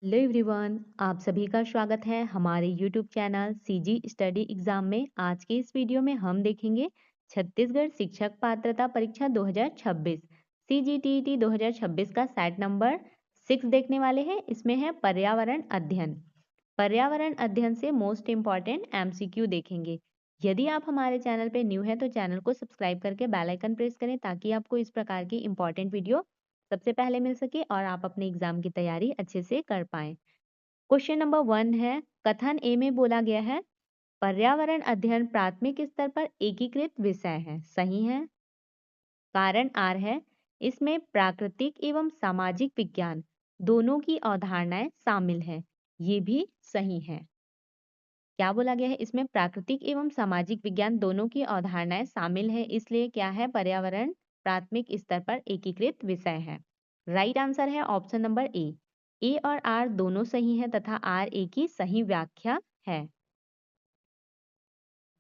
Hello everyone, आप सभी का स्वागत है हमारे YouTube channel CG study exam में। आज के इस वीडियो में हम देखेंगे छत्तीसगढ़ शिक्षक पात्रता परीक्षा 2026 सीजीटीईटी 2026 का सेट नंबर 6 देखने वाले हैं। इसमें है पर्यावरण अध्ययन। पर्यावरण अध्ययन से मोस्ट इम्पॉर्टेंट एमसीक्यू देखेंगे। यदि आप हमारे चैनल पे न्यू है तो चैनल को सब्सक्राइब करके बेल आइकन प्रेस करें ताकि आपको इस प्रकार की इंपॉर्टेंट वीडियो सबसे पहले मिल सके और आप अपने एग्जाम की तैयारी अच्छे से कर पाएं। क्वेश्चन नंबर 1 है, कथन ए में बोला गया है पर्यावरण अध्ययन प्राथमिक स्तर पर एकीकृत विषय है। सही है। कारण आर है, इसमें प्राकृतिक एवं सामाजिक विज्ञान दोनों की अवधारणाएं शामिल है। ये भी सही है। क्या बोला गया है, इसमें प्राकृतिक एवं सामाजिक विज्ञान दोनों की अवधारणाएं शामिल है, इसलिए क्या है, पर्यावरण प्राथमिक स्तर पर एकीकृत विषय है। राइट आंसर है ऑप्शन नंबर ए और आर दोनों सही है तथा आर ए की सही व्याख्या है।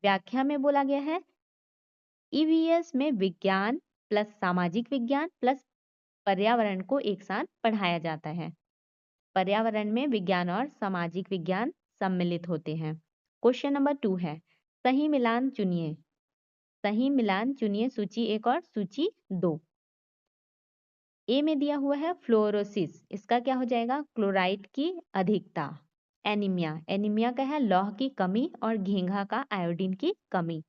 व्याख्या में बोला गया है ईवीएस में विज्ञान प्लस सामाजिक विज्ञान प्लस पर्यावरण को एक साथ पढ़ाया जाता है। पर्यावरण में विज्ञान और सामाजिक विज्ञान सम्मिलित होते हैं। क्वेश्चन नंबर 2 है, सही मिलान चुनिए। सही मिलान चुनिए सूची 1 और सूची 2। ए में दिया हुआ है फ्लोरोसिस, इसका क्या हो जाएगा, क्लोराइड की अधिकता। एनीमिया, एनीमिया का है लौह की कमी और घेंघा का आयोडीन की कमी।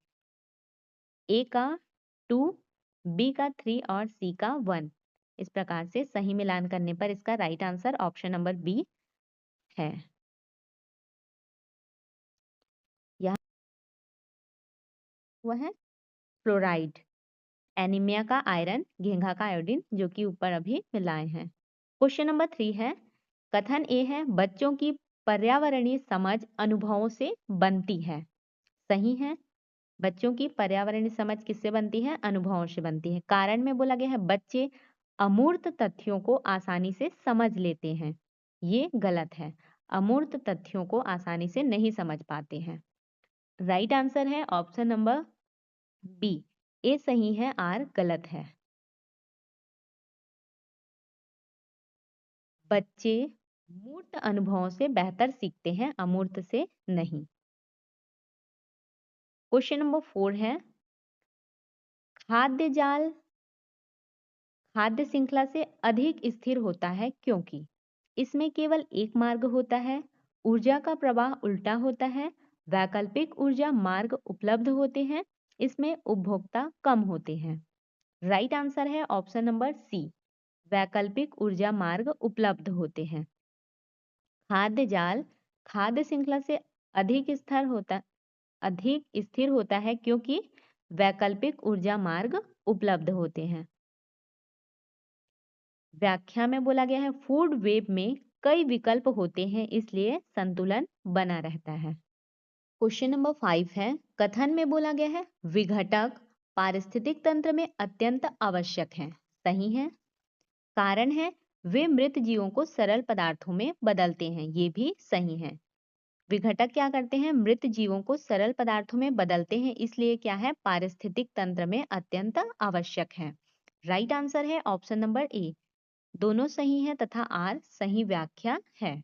ए का 2, बी का 3 और सी का 1। इस प्रकार से सही मिलान करने पर इसका right answer option number B है। यह हुआ है फ्लोराइड, एनीमिया का आयरन, घेंघा का आयोडीन, जो कि ऊपर अभी मिलाए हैं। क्वेश्चन नंबर 3 है, कथन ए है बच्चों की पर्यावरणीय समझ अनुभवों से बनती है। सही है। बच्चों की पर्यावरणीय समझ किससे बनती है, अनुभवों से बनती है। कारण में बोला गया है बच्चे अमूर्त तथ्यों को आसानी से समझ लेते हैं। ये गलत है, अमूर्त तथ्यों को आसानी से नहीं समझ पाते हैं। राइट आंसर है ऑप्शन नंबर बी, ए सही है, आर गलत है। बच्चे मूर्त अनुभवों से बेहतर सीखते हैं, अमूर्त से नहीं। क्वेश्चन नंबर 4 है, खाद्य जाल खाद्य श्रृंखला से अधिक स्थिर होता है क्योंकि इसमें केवल एक मार्ग होता है, ऊर्जा का प्रवाह उल्टा होता है, वैकल्पिक ऊर्जा मार्ग उपलब्ध होते हैं, इसमें उपभोक्ता कम होते हैं। राइट आंसर है ऑप्शन नंबर सी, वैकल्पिक ऊर्जा मार्ग उपलब्ध होते हैं। खाद्य जाल खाद्य श्रृंखला से अधिक स्थिर होता है क्योंकि वैकल्पिक ऊर्जा मार्ग उपलब्ध होते हैं। व्याख्या में बोला गया है फूड वेब में कई विकल्प होते हैं, इसलिए संतुलन बना रहता है। क्वेश्चन नंबर 5 है, कथन में बोला गया है विघटक पारिस्थितिक तंत्र में अत्यंत आवश्यक हैं। सही है। कारण है वे मृत जीवों को सरल पदार्थों में बदलते हैं। ये भी सही है। विघटक क्या करते हैं, मृत जीवों को सरल पदार्थों में बदलते हैं, इसलिए क्या है, पारिस्थितिक तंत्र में अत्यंत आवश्यक है। राइट आंसर है ऑप्शन नंबर ए, दोनों सही है तथा आर सही व्याख्या है।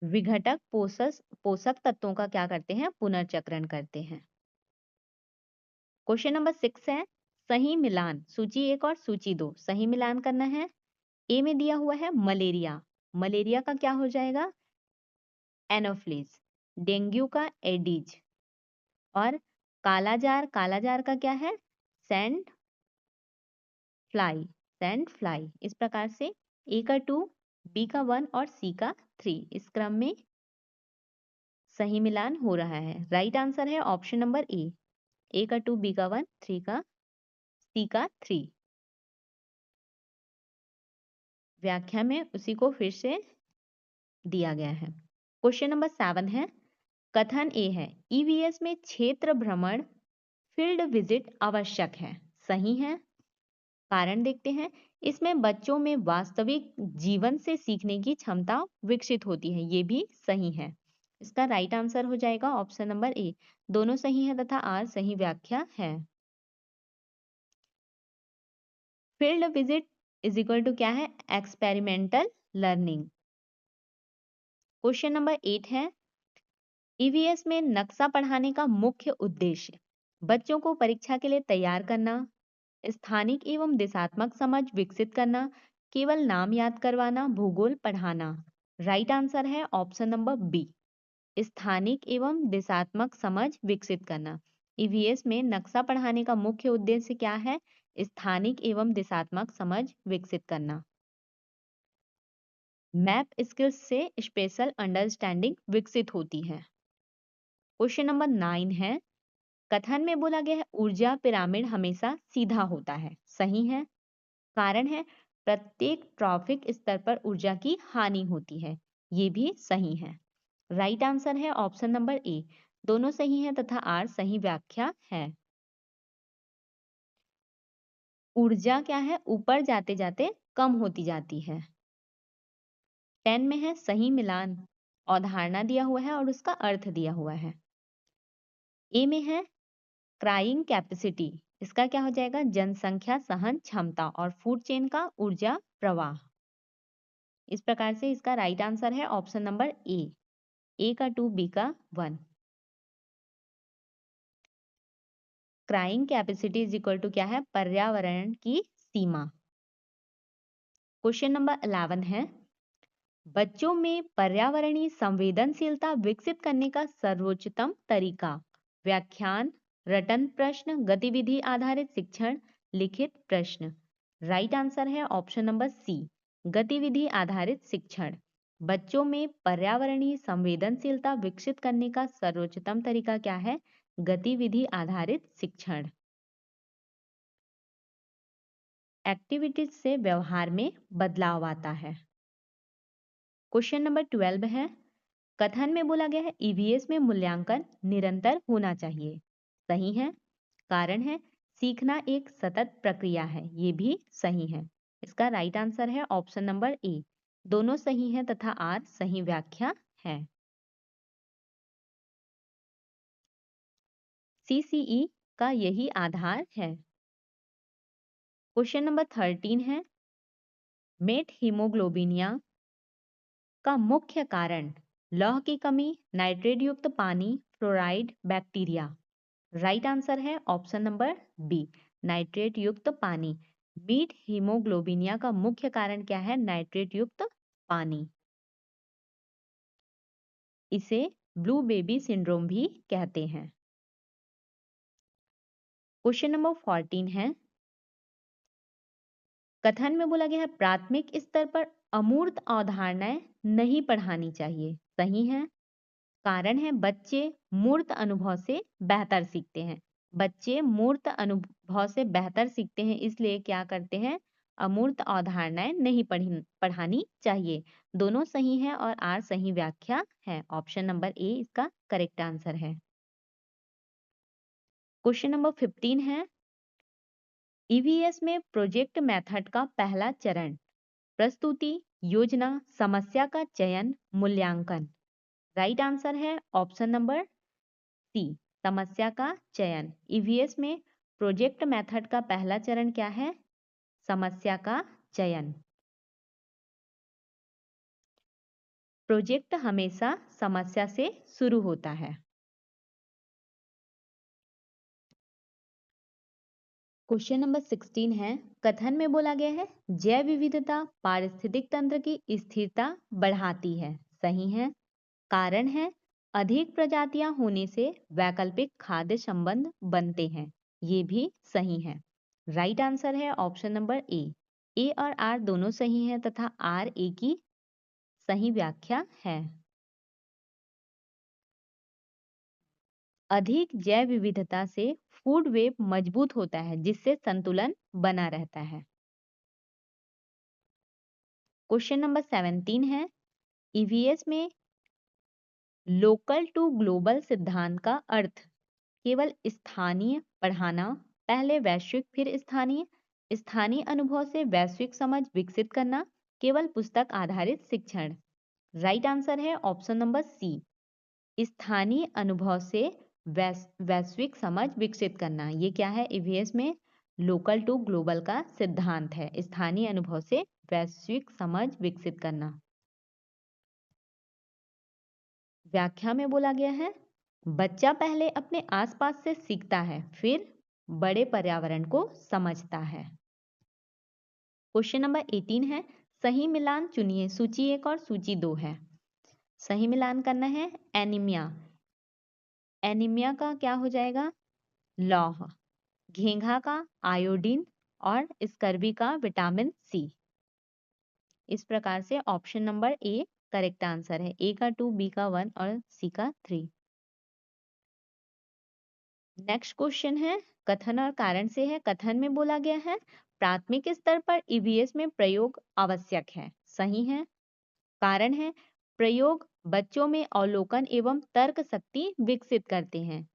विघटक पोषक तत्वों का क्या करते हैं, पुनर्चक्रण करते हैं। क्वेश्चन नंबर 6 है, सही मिलान सूची 1 और सूची 2। सही मिलान करना है। ए में दिया हुआ है मलेरिया, मलेरिया का क्या हो जाएगा, एनोफ्लिस। डेंगू का एडिज और कालाजार, कालाजार का क्या है, सैंड फ्लाई, सैंड फ्लाई। इस प्रकार से ए का 2, बी का 1 और सी का 3 इस क्रम में सही मिलान हो रहा है। राइट आंसर है ऑप्शन नंबर ए का 2, बी का 1, 3 का सी का 3। व्याख्या में उसी को फिर से दिया गया है। क्वेश्चन नंबर 7 है, कथन ए है ईवीएस में क्षेत्र भ्रमण फील्ड विजिट आवश्यक है। सही है। कारण देखते हैं, इसमें बच्चों में वास्तविक जीवन से सीखने की क्षमता विकसित होती है। ये भी सही है। इसका राइट आंसर हो जाएगा ऑप्शन नंबर ए, दोनों सही है तथा आर सही व्याख्या है। Field visit is equal to क्या है, एक्सपेरिमेंटल लर्निंग। क्वेश्चन नंबर 8 है, ईवीएस में नक्शा पढ़ाने का मुख्य उद्देश्य बच्चों को परीक्षा के लिए तैयार करना, स्थानिक एवं दिशात्मक समझ विकसित करना, केवल नाम याद करवाना, भूगोल पढ़ाना। राइट आंसर है ऑप्शन नंबर बी, स्थानिक एवं दिशात्मक समझ विकसित करना। ईवीएस में नक्शा पढ़ाने का मुख्य उद्देश्य क्या है, स्थानिक एवं दिशात्मक समझ विकसित करना। मैप स्किल्स से स्पेशल अंडरस्टैंडिंग विकसित होती है। क्वेश्चन नंबर 9 है, कथन में बोला गया है ऊर्जा पिरामिड हमेशा सीधा होता है, सही है। कारण है प्रत्येक ट्रॉफिक स्तर पर ऊर्जा की हानि होती है, ये भी सही है। राइट आंसर है ऑप्शन नंबर ए, दोनों सही है तथा आर सही व्याख्या है। ऊर्जा क्या है, ऊपर जाते जाते कम होती जाती है। 10 में है सही मिलान, अवधारणा दिया हुआ है और उसका अर्थ दिया हुआ है। ए में है क्राइंग कैपेसिटी, इसका क्या हो जाएगा, जनसंख्या सहन क्षमता और फूड चेन का ऊर्जा प्रवाह। इस प्रकार से इसका राइट आंसर है ऑप्शन नंबर ए का 2, बी का 1। Carrying capacity is equal to क्या है, पर्यावरण की सीमा। क्वेश्चन नंबर 11 है, बच्चों में पर्यावरणीय संवेदनशीलता विकसित करने का सर्वोच्चतम तरीका, व्याख्यान, रटन प्रश्न, गतिविधि आधारित शिक्षण, लिखित प्रश्न। राइट आंसर है ऑप्शन नंबर सी, गतिविधि आधारित शिक्षण। बच्चों में पर्यावरणीय संवेदनशीलता विकसित करने का सर्वोच्चतम तरीका क्या है, गतिविधि आधारित शिक्षण। एक्टिविटीज से व्यवहार में बदलाव आता है। क्वेश्चन नंबर 12 है, कथन में बोला गया है ईवीएस में मूल्यांकन निरंतर होना चाहिए, सही है। कारण है सीखना एक सतत प्रक्रिया है, ये भी सही है। इसका राइट आंसर है ऑप्शन नंबर ए, दोनों सही है तथा आर सही व्याख्या है। सीसीई का यही आधार है। क्वेश्चन नंबर 13 है, मेट हीमोग्लोबिनिया का मुख्य कारण लौह की कमी, नाइट्रेट युक्त पानी, फ्लोराइड, बैक्टीरिया। राइट आंसर है ऑप्शन नंबर बी, नाइट्रेट युक्त पानी। मीट हीमोग्लोबिनिया का मुख्य कारण क्या है, नाइट्रेट युक्त पानी। इसे ब्लू बेबी सिंड्रोम भी कहते हैं। क्वेश्चन नंबर 14 है, कथन में बोला गया है प्राथमिक स्तर पर अमूर्त अवधारणाएं नहीं पढ़ानी चाहिए, सही है। कारण है बच्चे मूर्त अनुभव से बेहतर सीखते हैं। बच्चे मूर्त अनुभव से बेहतर सीखते हैं, इसलिए क्या करते हैं, अमूर्त अवधारणाएं नहीं पढ़ानी चाहिए। दोनों सही है और आर सही व्याख्या है। ऑप्शन नंबर ए इसका करेक्ट आंसर है। क्वेश्चन नंबर 15 है, ईवीएस में प्रोजेक्ट मेथड का पहला चरण प्रस्तुति, योजना, समस्या का चयन, मूल्यांकन। राइट आंसर है ऑप्शन नंबर सी, समस्या का चयन। ईवीएस में प्रोजेक्ट मेथड का पहला चरण क्या है, समस्या का चयन। प्रोजेक्ट हमेशा समस्या से शुरू होता है। क्वेश्चन नंबर 16 है, कथन में बोला गया है जैव विविधता पारिस्थितिक तंत्र की स्थिरता बढ़ाती है, सही है। कारण है अधिक प्रजातियां होने से वैकल्पिक खाद्य संबंध बनते हैं, ये भी सही है। राइट आंसर है ऑप्शन नंबर ए और आर दोनों सही है तथा आर ए की सही व्याख्या है। अधिक जैव विविधता से फूड वेब मजबूत होता है, जिससे संतुलन बना रहता है। क्वेश्चन नंबर 17 है, ईवीएस में लोकल टू ग्लोबल सिद्धांत का अर्थ केवल स्थानीय पढ़ाना, पहले वैश्विक फिर स्थानीय, स्थानीय अनुभव से वैश्विक समझ विकसित करना, केवल पुस्तक आधारित शिक्षण। राइट आंसर है ऑप्शन नंबर सी, स्थानीय अनुभव से वैश्विक समझ विकसित करना। ये क्या है, ईवीएस में लोकल टू ग्लोबल का सिद्धांत है, स्थानीय अनुभव से वैश्विक समझ विकसित करना। व्याख्या में बोला गया है, बच्चा पहले अपने आसपास से सीखता है, फिर बड़े पर्यावरण को समझता है। क्वेश्चन नंबर 18 है, सही मिलान चुनिए। सूची 1 और सूची 2 है। सही मिलान करना है। एनीमिया, एनीमिया का क्या हो जाएगा? लौह। घेंघा का आयोडीन और स्कर्वी का विटामिन सी। इस प्रकार से option number A correct answer है। ए का 2, बी का 1 और सी का 3। नेक्स्ट क्वेश्चन है, कथन और कारण से है। कथन में बोला गया है, प्राथमिक स्तर पर ईवीएस में प्रयोग आवश्यक है। सही है। कारण है, प्रयोग बच्चों में अवलोकन एवं तर्क शक्ति विकसित करते हैं।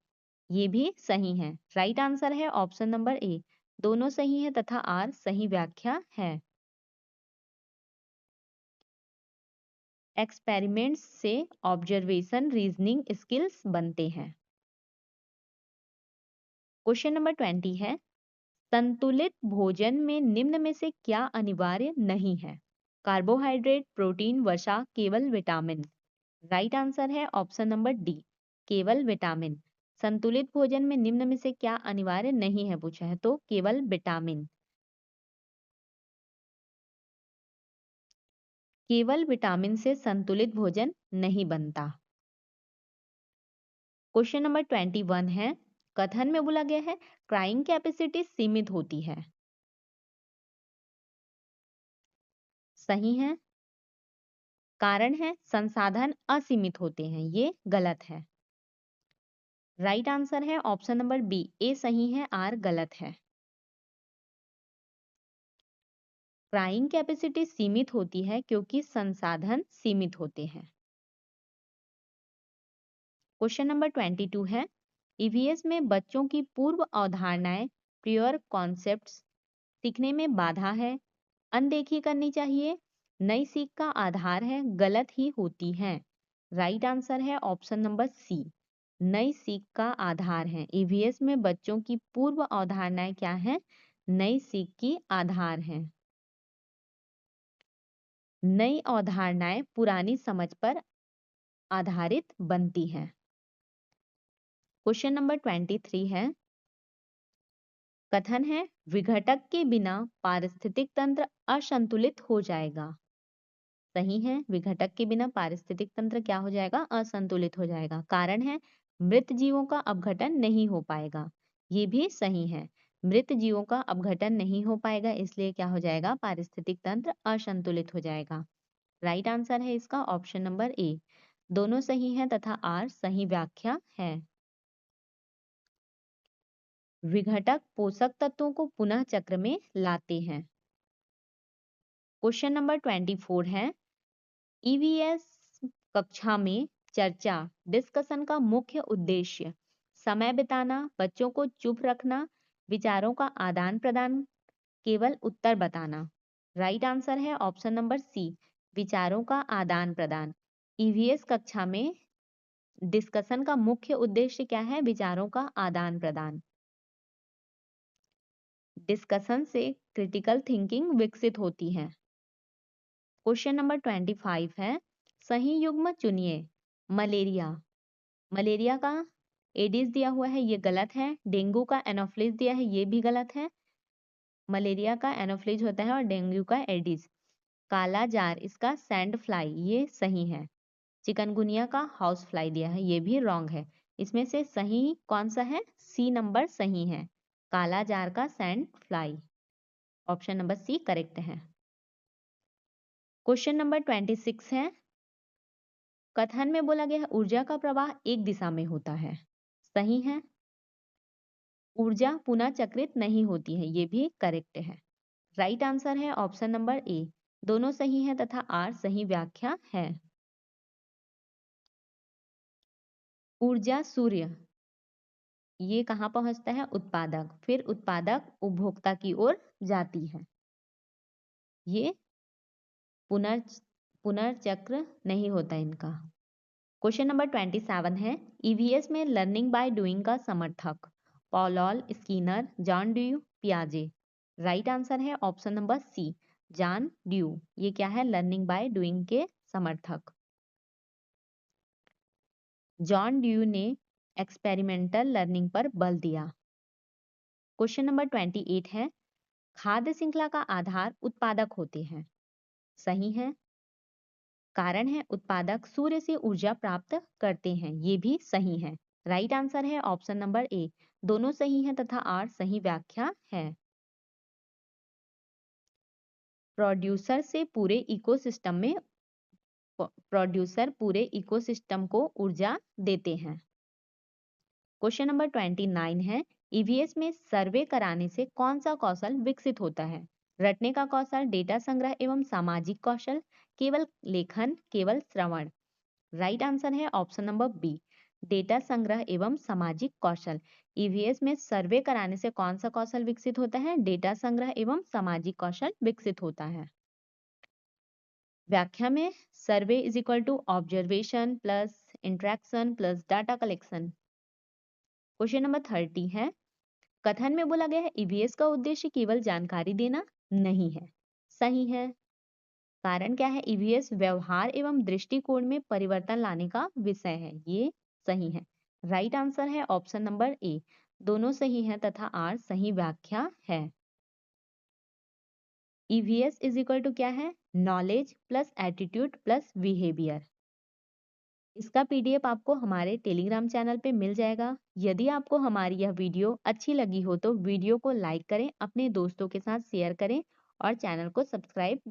ये भी सही है। राइट आंसर है ऑप्शन नंबर ए। दोनों सही है तथा आर सही व्याख्या है। एक्सपेरिमेंट्स से ऑब्जर्वेशन रीजनिंग स्किल्स बनते हैं। क्वेश्चन नंबर 20 है, संतुलित भोजन में निम्न में से क्या अनिवार्य नहीं है? कार्बोहाइड्रेट, प्रोटीन, वसा, केवल विटामिन। राइट आंसर है ऑप्शन नंबर डी, केवल विटामिन। संतुलित भोजन में निम्न में से क्या अनिवार्य नहीं है पूछा है, तो केवल विटामिन। केवल विटामिन से संतुलित भोजन नहीं बनता। क्वेश्चन नंबर 21 है, कथन में बोला गया है, क्राइंग कैपेसिटी सीमित होती है। सही है। कारण है, संसाधन असीमित होते हैं। ये गलत है। राइट आंसर है ऑप्शन नंबर बी, ए सही है, आर गलत है। क्राइंग कैपेसिटी सीमित होती है क्योंकि संसाधन सीमित होते हैं। क्वेश्चन नंबर 22 है, ईवीएस में बच्चों की पूर्व अवधारणाएं प्योर कॉन्सेप्ट्स सीखने में बाधा है, अनदेखी करनी चाहिए, नई सीख का आधार है, गलत ही होती हैं। राइट आंसर है ऑप्शन नंबर सी, नई सीख का आधार है। ईवीएस में बच्चों की पूर्व अवधारणाएं क्या है? नई सीख की आधार हैं। नई अवधारणाएं पुरानी समझ पर आधारित बनती हैं। क्वेश्चन नंबर 23 है, कथन है, विघटक के बिना पारिस्थितिक तंत्र असंतुलित हो जाएगा। सही है। विघटक के बिना पारिस्थितिक तंत्र क्या हो जाएगा? असंतुलित हो जाएगा। कारण है, मृत जीवों का अपघटन नहीं हो पाएगा। ये भी सही है। मृत जीवों का अपघटन नहीं हो पाएगा, इसलिए क्या हो जाएगा? पारिस्थितिक तंत्र असंतुलित हो जाएगा। राइट आंसर है इसका ऑप्शन नंबर ए। दोनों सही है तथा आर सही व्याख्या है। विघटक पोषक तत्वों को पुनः चक्र में लाते हैं। क्वेश्चन नंबर 24 है, ईवीएस कक्षा में चर्चा डिस्कशन का मुख्य उद्देश्य समय बिताना, बच्चों को चुप रखना, विचारों का आदान प्रदान, केवल उत्तर बताना। राइट आंसर है ऑप्शन नंबर सी, विचारों का आदान प्रदान। ईवीएस कक्षा में डिस्कशन का मुख्य उद्देश्य क्या है? विचारों का आदान प्रदान। डिस्कशन से क्रिटिकल थिंकिंग विकसित होती है। क्वेश्चन नंबर 25 है, सही युग्म चुनिए। मलेरिया, मलेरिया का एडिस दिया हुआ है, ये गलत है। डेंगू का एनोफ्लिस दिया है, ये भी गलत है। मलेरिया का एनोफ्लिस होता है और डेंगू का एडिस। काला जार, इसका सैंड फ्लाई, ये सही है। चिकनगुनिया का हाउस फ्लाई दिया है, ये भी रॉन्ग है। इसमें से सही कौन सा है? सी नंबर सही है, काला जार का sand fly. Option number C correct है। क्वेश्चन नंबर 26 है, कथन में बोला गया है, ऊर्जा का प्रवाह एक दिशा में होता है। सही है। ऊर्जा पुनः चक्रित नहीं होती है, ये भी करेक्ट है। राइट आंसर है ऑप्शन नंबर ए। दोनों सही है तथा आर सही व्याख्या है। ऊर्जा सूर्य, ये कहाँ पहुंचता है? उत्पादक, फिर उत्पादक उपभोक्ता की ओर जाती है। ये पुनर्चक्र नहीं होता इनका। क्वेश्चन नंबर 27 है, ईवीएस में लर्निंग बाय डूइंग का समर्थक पॉलॉल, स्किनर, जॉन ड्यू, पियाजे। राइट आंसर है option number C, John Dewey. ये क्या है? लर्निंग बाय डूइंग के समर्थक। जॉन ड्यू ने एक्सपेरिमेंटल लर्निंग पर बल दिया। क्वेश्चन नंबर 28 है, खाद्य श्रृंखला का आधार उत्पादक होते हैं। सही है। कारण है उत्पादक सूर्य से ऊर्जा प्राप्त करते हैं। ये भी सही है। राइट आंसर है ऑप्शन नंबर ए, दोनों सही है तथा आर सही व्याख्या है। प्रोड्यूसर से पूरे इकोसिस्टम में प्रोड्यूसर पूरे इकोसिस्टम को ऊर्जा देते हैं। क्वेश्चन नंबर 29 है, ईवीएस में सर्वे कराने से कौन सा कौशल विकसित होता है? रटने का कौशल, डेटा संग्रह एवं सामाजिक कौशल, केवल लेखन, केवल श्रवण। राइट आंसर है ऑप्शन नंबर बी, डेटा संग्रह एवं सामाजिक कौशल। ईवीएस में सर्वे कराने से कौन सा कौशल विकसित होता है? डेटा संग्रह एवं सामाजिक कौशल विकसित होता है। व्याख्या में survey is equal to observation plus interaction plus data collection. Question number 30 है, कथन में बोला गया है ईवीएस का उद्देश्य केवल जानकारी देना नहीं है। सही है। कारण क्या है? ईवीएस व्यवहार एवं दृष्टिकोण में परिवर्तन लाने का विषय है। ये सही है। राइट आंसर है ऑप्शन नंबर ए, दोनों सही है तथा आर सही व्याख्या है। ईवीएस इज इक्वल टू क्या है? Knowledge plus attitude plus behaviour. इसका पीडीएफ आपको हमारे टेलीग्राम चैनल पे मिल जाएगा। यदि आपको हमारी यह वीडियो अच्छी लगी हो तो वीडियो को लाइक करें, अपने दोस्तों के साथ शेयर करें और चैनल को सब्सक्राइब